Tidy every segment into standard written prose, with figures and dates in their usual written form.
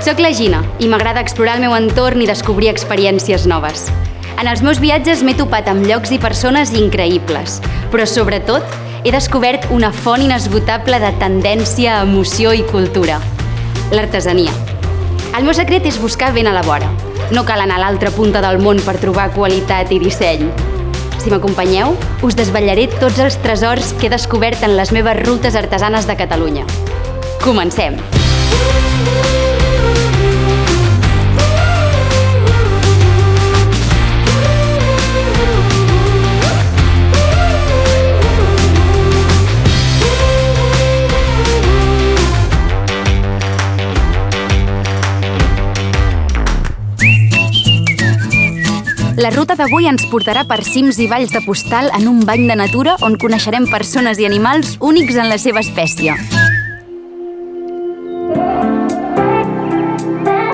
Soc la Gina i m'agrada explorar el meu entorn i descobrir experiències noves. En els meus viatges m'he topat amb llocs i persones increïbles, però sobretot he descobert una font inesgotable de tendència, emoció i cultura: l'artesania. El meu secret és buscar ben a la vora. No cal anar a l'altra punta del món per trobar qualitat i disseny. Si m'acompanyeu, us desvetllaré tots els tresors que he descobert en les meves rutes artesanes de Catalunya. Comencem! La ruta d'avui ens portarà per cims i valls de postal en un bany de natura on coneixerem persones i animals únics en la seva espècie.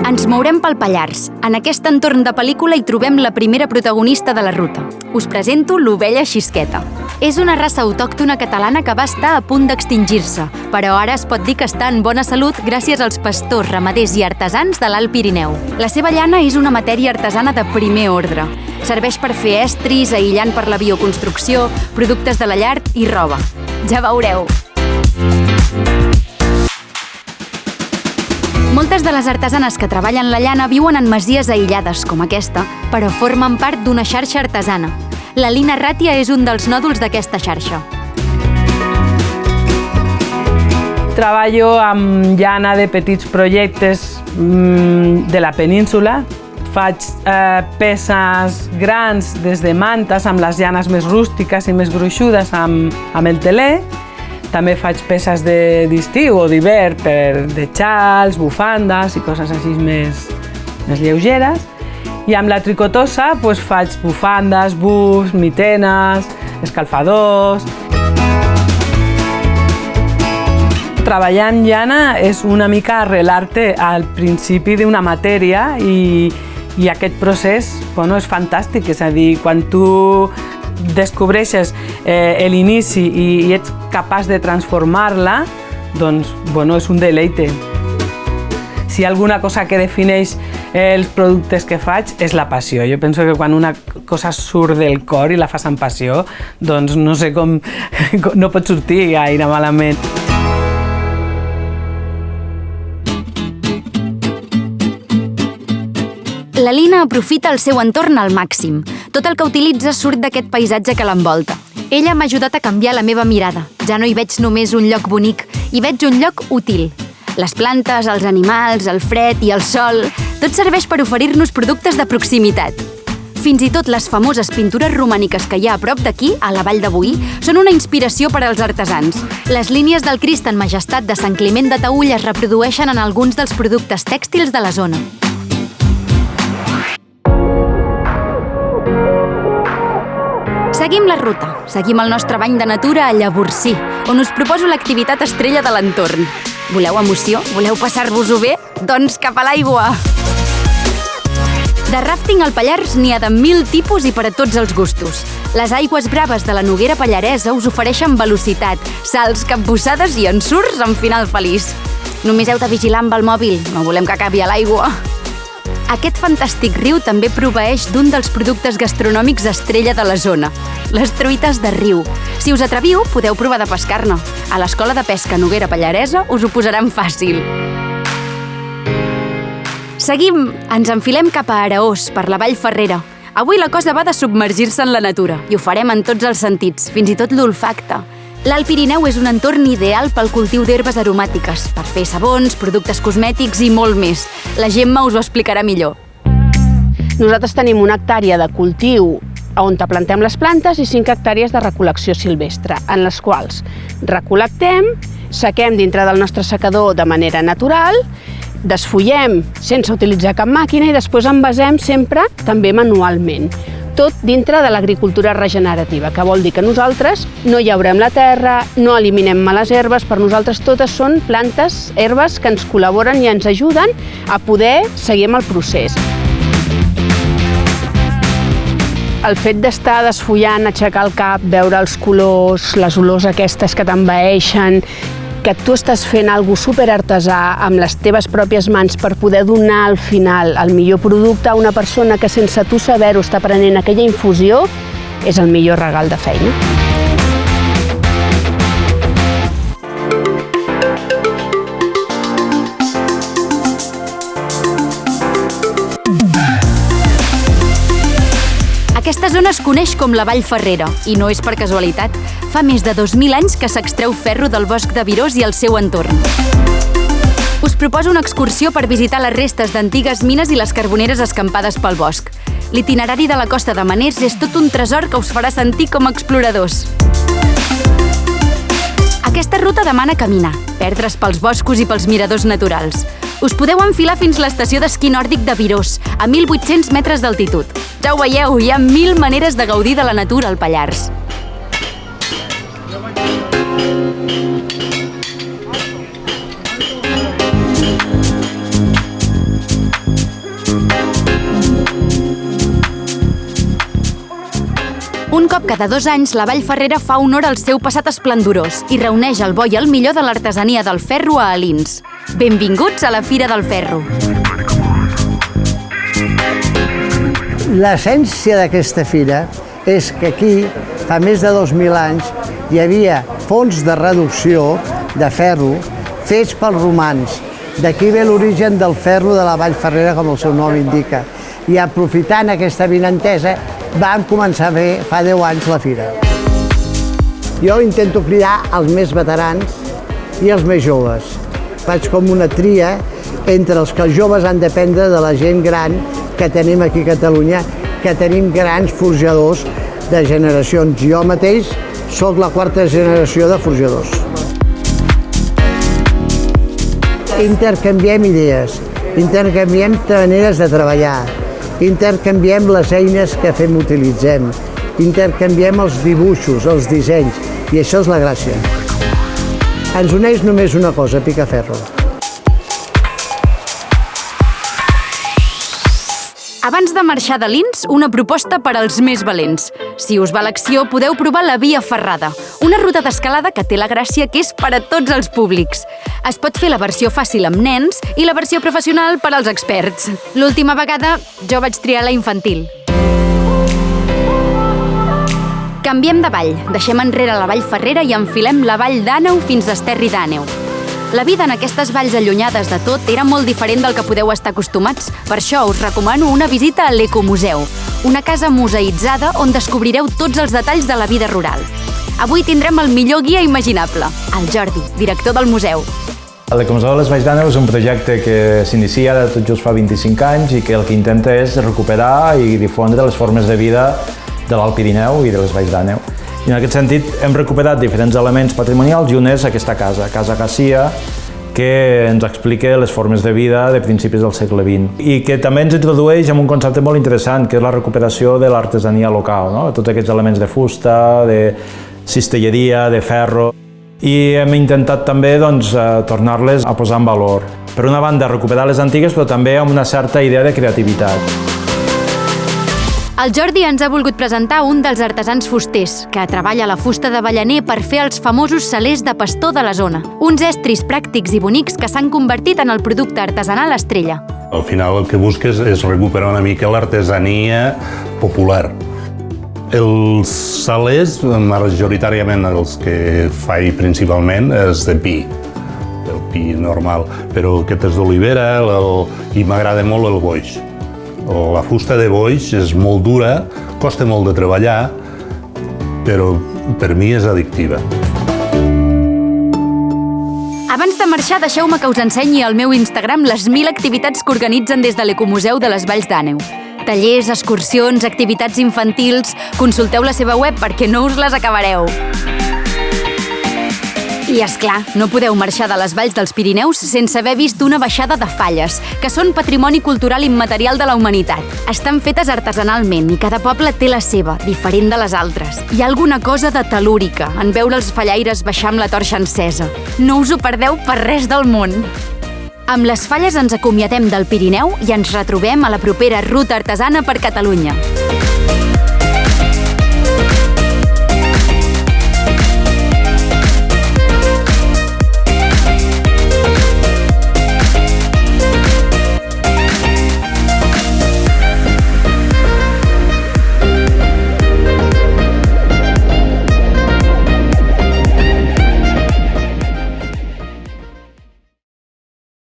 Ens mourem pel Pallars. En aquest entorn de pel·lícula hi trobem la primera protagonista de la ruta. Us presento l'ovella xisqueta. És una raça autòctona catalana que va estar a punt d'extingir-se, però ara es pot dir que està en bona salut gràcies als pastors, ramaders i artesans de l'Alt Pirineu. La seva llana és una matèria artesana de primer ordre. Serveix per fer estris, aïllant per la bioconstrucció, productes de la llar i roba. Ja veureu! Moltes de les artesanes que treballen la llana viuen en masies aïllades, com aquesta, però formen part d'una xarxa artesana. La Lina Ràtia és un dels nòduls d'aquesta xarxa. Treballo amb llana de petits projectes de la península. Faig peces grans des de mantes, amb les llanes més rústiques i més gruixudes amb el teler. També faig peces d'estiu o d'hivern de xals, bufandes i coses així més lleugeres. I amb la tricotosa faig bufandes, bufs, mitenes, escalfadors. Treballar amb llana és una mica arrelar-te al principi d'una matèria i aquest procés és fantàstic. És a dir, quan tu descobreixes l'inici i ets capaç de transformar-la, doncs és un deleite. Si hi ha alguna cosa que defineix els productes que faig és la passió. Jo penso que quan una cosa surt del cor i la fas amb passió, doncs no sé com no pot sortir gaire malament. La Lina aprofita el seu entorn al màxim. Tot el que utilitza surt d'aquest paisatge que l'envolta. Ella m'ha ajudat a canviar la meva mirada. Ja no hi veig només un lloc bonic, hi veig un lloc útil. Les plantes, els animals, el fred i el sol, tot serveix per oferir-nos productes de proximitat. Fins i tot les famoses pintures romàniques que hi ha a prop d'aquí, a la Vall de Boí, són una inspiració per als artesans. Les línies del Crist en Majestat de Sant Climent de Taüll es reprodueixen en alguns dels productes tèxtils de la zona. Seguim la ruta. Seguim el nostre bany de natura a Llavorsí, on us proposo l'activitat estrella de l'entorn. Voleu emoció? Voleu passar-vos-ho bé? Doncs cap a l'aigua! De ràfting al Pallars n'hi ha de 1000 tipus i per a tots els gustos. Les aigües braves de la Noguera Pallaresa us ofereixen velocitat, salts, capbussades i ensurts amb final feliç. Només heu de vigilar amb el mòbil, no volem que acabi a l'aigua. Aquest fantàstic riu també proveeix d'un dels productes gastronòmics estrella de la zona, les truites de riu. Si us atreviu, podeu provar de pescar-ne. A l'Escola de Pesca Noguera Pallaresa us ho posaran fàcil. Seguim, ens enfilem cap a Araós, per la Vall Ferrera. Avui la cosa va de submergir-se en la natura i ho farem en tots els sentits, fins i tot l'olfacte. L'Alt Pirineu és un entorn ideal pel cultiu d'herbes aromàtiques, per fer sabons, productes cosmètics i molt més. La Gemma us ho explicarà millor. Nosaltres tenim una hectàrea de cultiu on plantem les plantes i 5 hectàrees de recol·lecció silvestre, en les quals recol·lectem, sequem dintre del nostre secador de manera natural, desfullem sense utilitzar cap màquina i després envasem sempre també manualment. Tot dintre de l'agricultura regenerativa, que vol dir que nosaltres no llaurem la terra, no eliminem males herbes, per nosaltres totes són plantes, herbes que ens col·laboren i ens ajuden a poder seguir amb el procés. El fet d'estar desfullant, aixecar el cap, veure els colors, les olors aquestes que t'envaeixen, que tu estàs fent alguna cosa superartesà amb les teves pròpies mans per poder donar al final el millor producte a una persona que sense tu saber-ho està prenent aquella infusió, és el millor regal de feina. Aquesta zona es coneix com la Vall Ferrera i no és per casualitat. Fa més de 2.000 anys que s'extreu ferro del bosc de Virós i el seu entorn. Us proposo una excursió per visitar les restes d'antigues mines i les carboneres escampades pel bosc. L'itinerari de la costa de Maners és tot un tresor que us farà sentir com a exploradors. Aquesta ruta demana caminar, perdre's pels boscos i pels miradors naturals. Us podeu enfilar fins l'estació d'esquí nòrdic de Virós, a 1.800 metres d'altitud. Ja ho veieu, hi ha 1.000 maneres de gaudir de la natura al Pallars. Un cop cada 2 anys, la Vall Ferrera fa honor al seu passat esplendorós i reuneix el bo i el millor de l'artesania del ferro a Alins. Benvinguts a la Fira del Ferro. L'essència d'aquesta fira és que aquí, fa més de 2.000 anys, hi havia forns de reducció de ferro fets pels romans. D'aquí ve l'origen del ferro de la Vall Ferrera, com el seu nom indica. I aprofitant aquesta avinentesa, vam començar a fer fa 10 anys la fira. Jo intento cridar els més veterans i els més joves. Faig com una tria entre els que els joves han d'aprendre de la gent gran que tenim aquí a Catalunya, que tenim grans forjadors de generacions. Jo mateix sóc la 4a generació de forjadors. Intercanviem idees, intercanviem maneres de treballar, intercanviem les eines que utilitzem, intercanviem els dibuixos, els dissenys, i això és la gràcia. Ens uneix només una cosa, picar ferro. Abans de marxar de Lins, una proposta per als més valents. Si us va l'acció, podeu provar la Via Ferrada, una ruta d'escalada que té la gràcia que és per a tots els públics. Es pot fer la versió fàcil amb nens i la versió professional per als experts. L'última vegada jo vaig triar la infantil. Canviem de vall, deixem enrere la Vall Ferrera i enfilem la Vall d'Àneu fins a Esterri d'Àneu. La vida en aquestes valls allunyades de tot era molt diferent del que podeu estar acostumats. Per això us recomano una visita a l'Ecomuseu, una casa museïtzada on descobrireu tots els detalls de la vida rural. Avui tindrem el millor guia imaginable, el Jordi, director del museu. L'Ecomuseu de les Valls d'Àneu és un projecte que s'inicia tot just fa 25 anys i que el que intenta és recuperar i difondre les formes de vida de l'Alt Pirineu i de les Valls d'Àneu. I en aquest sentit hem recuperat diferents elements patrimonials i un és aquesta casa, Casa Garcia, que ens explica les formes de vida de principis del segle XX i que també ens introdueix en un concepte molt interessant, que és la recuperació de l'artesania local, no? Tots aquests elements de fusta, de cistelleria, de ferro. I hem intentat també tornar-les a posar en valor. Per una banda, recuperar les antigues, però també amb una certa idea de creativitat. El Jordi ens ha volgut presentar un dels artesans fusters, que treballa la fusta d'avellaner per fer els famosos salers de pastor de la zona. Uns estris pràctics i bonics que s'han convertit en el producte artesanal estrella. Al final el que busques és recuperar una mica l'artesania popular. Els salers, majoritàriament els que faig principalment, és de pi. El pi normal, però aquest és d'olivera i m'agrada molt el boix. La fusta de boix és molt dura, costa molt de treballar, però per mi és addictiva. Abans de marxar, deixeu-me que us ensenyi al meu Instagram les 1.000 activitats que organitzen des de l'Ecomuseu de les Valls d'Àneu. Tallers, excursions, activitats infantils... Consulteu la seva web perquè no us les acabareu. I, esclar, no podeu marxar de les valls dels Pirineus sense haver vist una baixada de falles, que són patrimoni cultural immaterial de la humanitat. Estan fetes artesanalment i cada poble té la seva, diferent de les altres. Hi ha alguna cosa de telúrica en veure els fallaires baixar amb la torxa encesa. No us ho perdeu per res del món. Amb les falles ens acomiadem del Pirineu i ens retrobem a la propera Ruta Artesana per Catalunya.